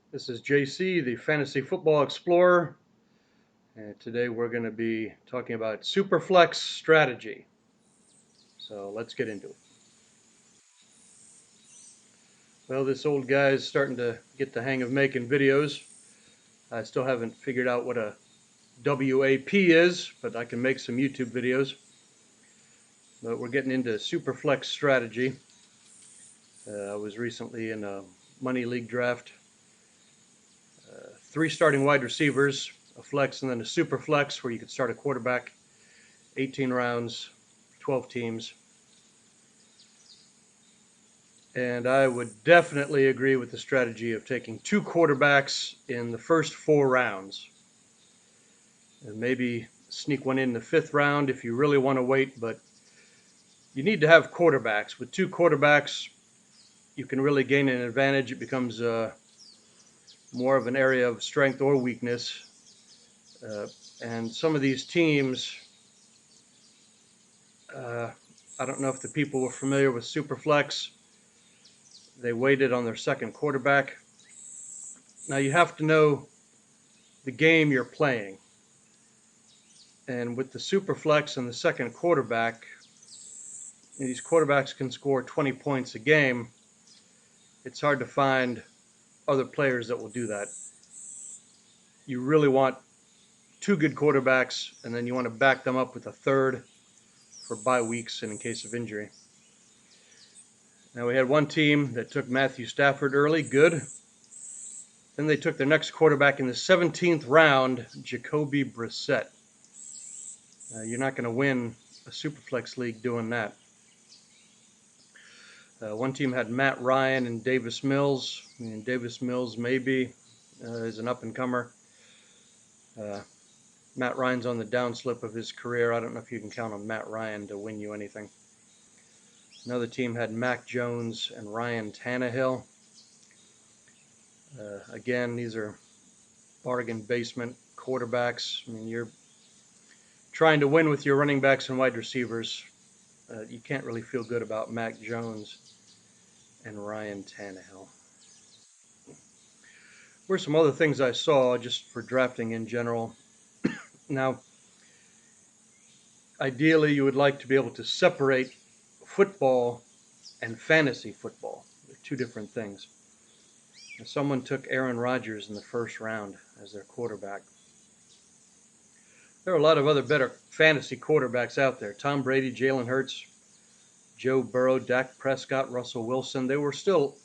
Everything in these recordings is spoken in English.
This is JC, the Fantasy Football Explorer, and today we're going to be talking about Superflex Strategy. So let's get into it. Well, this old guy is starting to get the hang of making videos. I still haven't figured out what a WAP is, but I can make some YouTube videos. But we're getting into Superflex Strategy. I was recently in a money league draft. 3 starting wide receivers, a flex, and then a super flex where you could start a quarterback. 18 rounds, 12 teams. And I would definitely agree with the strategy of taking 2 quarterbacks in the first 4 rounds. And maybe sneak one in the 5th round if you really want to wait, but you need to have quarterbacks. With 2 quarterbacks, you can really gain an advantage. It becomes more of an area of strength or weakness. And some of these teams, I don't know if the people were familiar with Superflex. They waited on their second quarterback. Now you have to know the game you're playing. And with the Superflex and the second quarterback, these quarterbacks can score 20 points a game. It's hard to find other players that will do that. You really want 2 good quarterbacks, and then you want to back them up with a third for bye weeks and in case of injury. Now we had one team that took Matthew Stafford early, good. Then they took their next quarterback in the 17th round, Jacoby Brissett. You're not going to win a Superflex league doing that. One team had Matt Ryan and Davis Mills. Davis Mills maybe is an up-and-comer. Matt Ryan's on the downslip of his career. I don't know if you can count on Matt Ryan to win you anything. Another team had Mac Jones and Ryan Tannehill. Again, these are bargain basement quarterbacks. You're trying to win with your running backs and wide receivers. You can't really feel good about Mac Jones and Ryan Tannehill. Were some other things I saw just for drafting in general. Now, ideally, you would like to be able to separate football and fantasy football. They're 2 different things. Someone took Aaron Rodgers in the first round as their quarterback. There are a lot of other better fantasy quarterbacks out there. Tom Brady, Jalen Hurts, Joe Burrow, Dak Prescott, Russell Wilson. They were still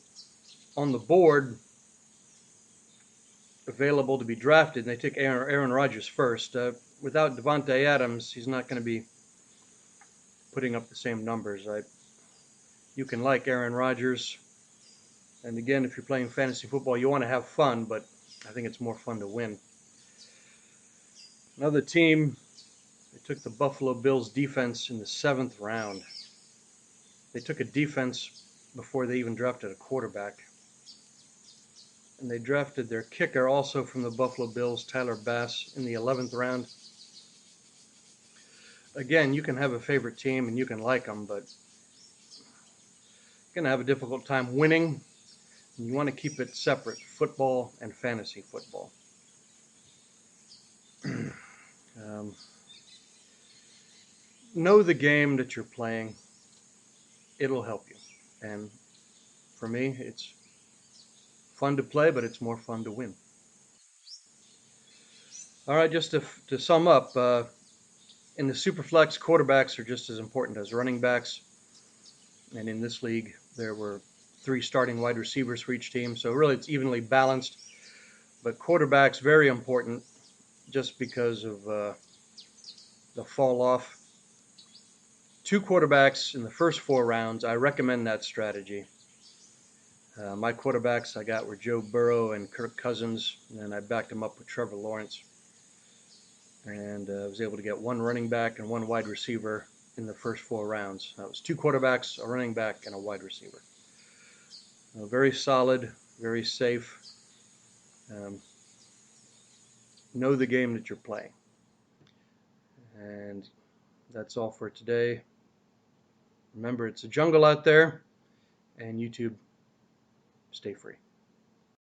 on the board available to be drafted, and they took Aaron Rodgers first. Without Devontae Adams, he's not going to be putting up the same numbers. You can like Aaron Rodgers, and again, if you're playing fantasy football, you want to have fun, but I think it's more fun to win. Another team, they took the Buffalo Bills defense in the 7th round. They took a defense before they even drafted a quarterback. And they drafted their kicker also from the Buffalo Bills, Tyler Bass, in the 11th round. Again, you can have a favorite team and you can like them, but you're going to have a difficult time winning. And you want to keep it separate, football and fantasy football. Know the game that you're playing. It'll help you. And for me, it's fun to play, but it's more fun to win. All right, just to sum up, in the Superflex, quarterbacks are just as important as running backs. And in this league, there were 3 starting wide receivers for each team. So really, it's evenly balanced. But quarterbacks, very important just because of the fall off. 2 quarterbacks in the first 4 rounds. I recommend that strategy. My quarterbacks I got were Joe Burrow and Kirk Cousins, and I backed them up with Trevor Lawrence. And I was able to get 1 running back and 1 wide receiver in the first 4 rounds. That was 2 quarterbacks, a running back, and a wide receiver. Very solid, very safe. Know the game that you're playing. And that's all for today. Remember, it's a jungle out there, and YouTube, stay free.